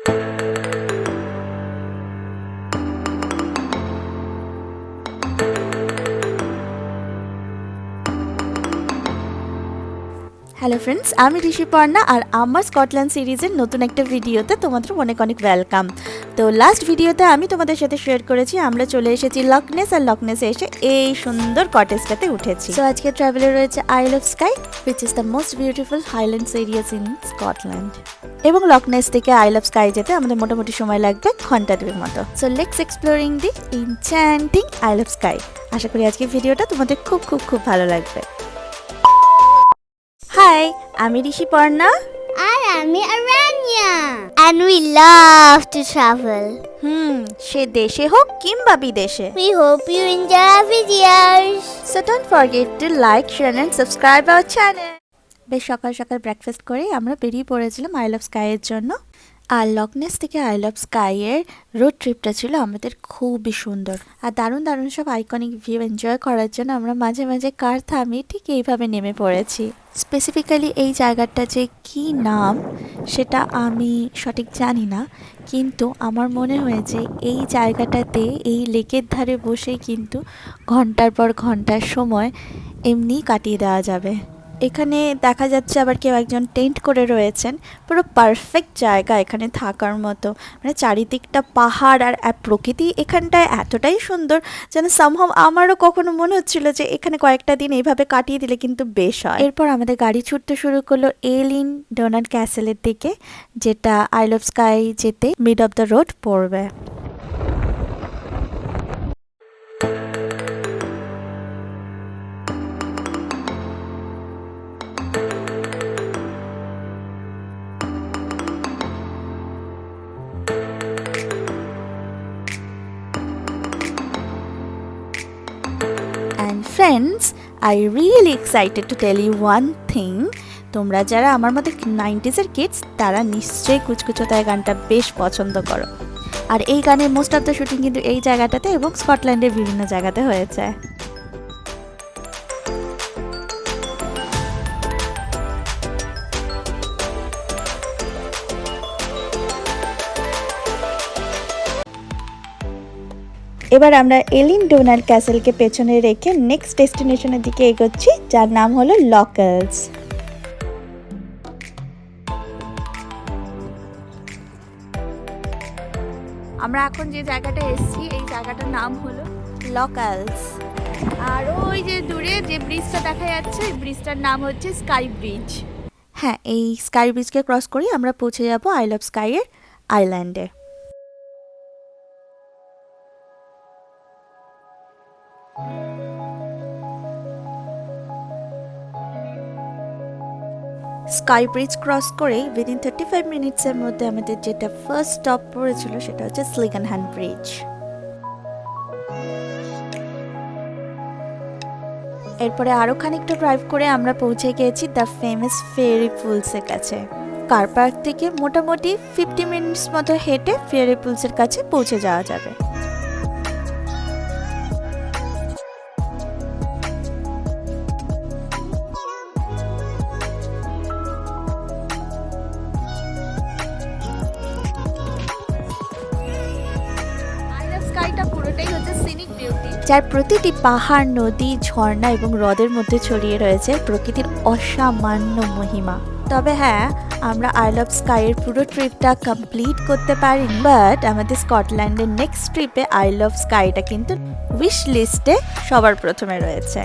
Hello friends, আমি ঋষিপর্ণা আর আমার Scotland সিরিজের নতুন একটা ভিডিওতে তোমাদের অনেক অনেক ওয়েলকাম। তো লাস্ট ভিডিওতে আমি তোমাদের সাথে শেয়ার করেছি আমরা চলে এসেছি লকনেস, আর লকনেসে এসে এই সুন্দর কটেজটাতে উঠেছি। তো আজকে ট্রাভেলে রয়েছে আইল of sky, which is the most beautiful Highlands areas in Scotland. এবং লকনেস থেকে আইল অফ স্কাই যেতে আমাদের মোটামুটি সময় লাগবে ঘন্টা দুয়েক মতো। So let's exploring the enchanting আইল অফ স্কাই। আশা করি আজকের ভিডিওটা তোমাদের খুব খুব খুব ভালো লাগবে। হাই, আমি ঋষিপর্ণা আর আমি আরান্যা, and we love to travel. সে দেশে হোক কিংবা বিদেশে। We hope you enjoy our videos. So don't forget to like, share and subscribe our channel. বেশ সকাল সকাল ব্রেকফাস্ট করে আমরা বেরিয়ে পড়েছিলাম আইল অফ স্কাইয়ের জন্য। আর লকনেস থেকে আইল অফ স্কাইয়ের রোড ট্রিপটা ছিল আমাদের খুবই সুন্দর, আর দারুণ দারুণ সব আইকনিক ভিউ এনজয় করার জন্য আমরা মাঝে মাঝে কার থামিয়ে ঠিক এইভাবে নেমে পড়েছি। স্পেসিফিক্যালি এই জায়গাটা যে কী নাম সেটা আমি সঠিক জানি না, কিন্তু আমার মনে হয়েছে এই জায়গাটাতে এই লেকের ধারে বসেই কিন্তু ঘন্টার পর ঘন্টার সময় এমনি কাটিয়ে দেওয়া যাবে। এখানে দেখা যাচ্ছে আবার কেউ একজন টেন্ট করে রয়েছেন। পুরো পারফেক্ট জায়গা এখানে থাকার মতো, মানে চারিদিকটা পাহাড় আর প্রকৃতি এখানটায় এতটাই সুন্দর যেন সামহাও আমারও কখনো মনে হচ্ছিল যে এখানে কয়েকটা দিন এইভাবে কাটিয়ে দিলে কিন্তু বেশ হয়। এরপর আমাদের গাড়ি ছুটতে শুরু করলো এলিন ডোনাট ক্যাসেলের দিকে, যেটা আইল অফ স্কাই যেতে মিড অফ দ্য রোড পড়বে। Friends, I really excited to tell you one thing. তোমরা যারা আমার মতো 90s-এর কিডস তারা নিশ্চয়ই কুচকুচোতায় গানটা বেশ পছন্দ করো। আর এই গানের মোস্ট অফ দ্য শুটিং কিন্তু এই জায়গাটাতে এবং স্কটল্যান্ডের বিভিন্ন জায়গাতে হয়েছে। এবার আমরা এলিন ডোনাট ক্যাসেলকে পেছনে রেখে নেক্সট ডেস্টিনেশনের দিকে এগোচ্ছি, যার নাম হলো লকেলস। আমরা এখন যে জায়গাটা এসেছি এই জায়গাটার নাম হলো লকেলস। আর ওই যে দূরে যে ব্রিজটা দেখা যাচ্ছে এই ব্রিজটার নাম হচ্ছে স্কাই ব্রিজ। হ্যাঁ, এই স্কাই ব্রিজকে ক্রস করেই আমরা পৌঁছে যাব আইল অফ স্কাইয়ের আইল্যান্ডে। স্কাই ব্রিজ ক্রস করেই উইদিন 35 মিনিটসের মধ্যে আমাদের যেটা ফার্স্ট স্টপ পড়েছিল সেটা হচ্ছে স্লিগনহ্যান্ড ব্রিজ। এরপরে আরও খানিকটা ড্রাইভ করে আমরা পৌঁছে গিয়েছি দ্য ফেমাস ফেয়ারি পুলসের কাছে। কার পার্ক থেকে মোটামুটি 50 মিনিটস মতো হেঁটে ফেয়ারি পুলসের কাছে পৌঁছে যাওয়া যাবে। যার প্রতিটি পাহাড়, নদী, ঝর্ণা এবং হ্রদের মধ্যে ছড়িয়ে রয়েছে প্রকৃতির অসামান্য মহিমা। তবে হ্যাঁ, আমরা আইল অফ স্কাইয়ের পুরো ট্রিপটা কমপ্লিট করতে পারিনি, বাট আমাদের স্কটল্যান্ডের নেক্সট ট্রিপে আইল অফ স্কাইটা কিন্তু উইশ লিস্টে সবার প্রথমে রয়েছে।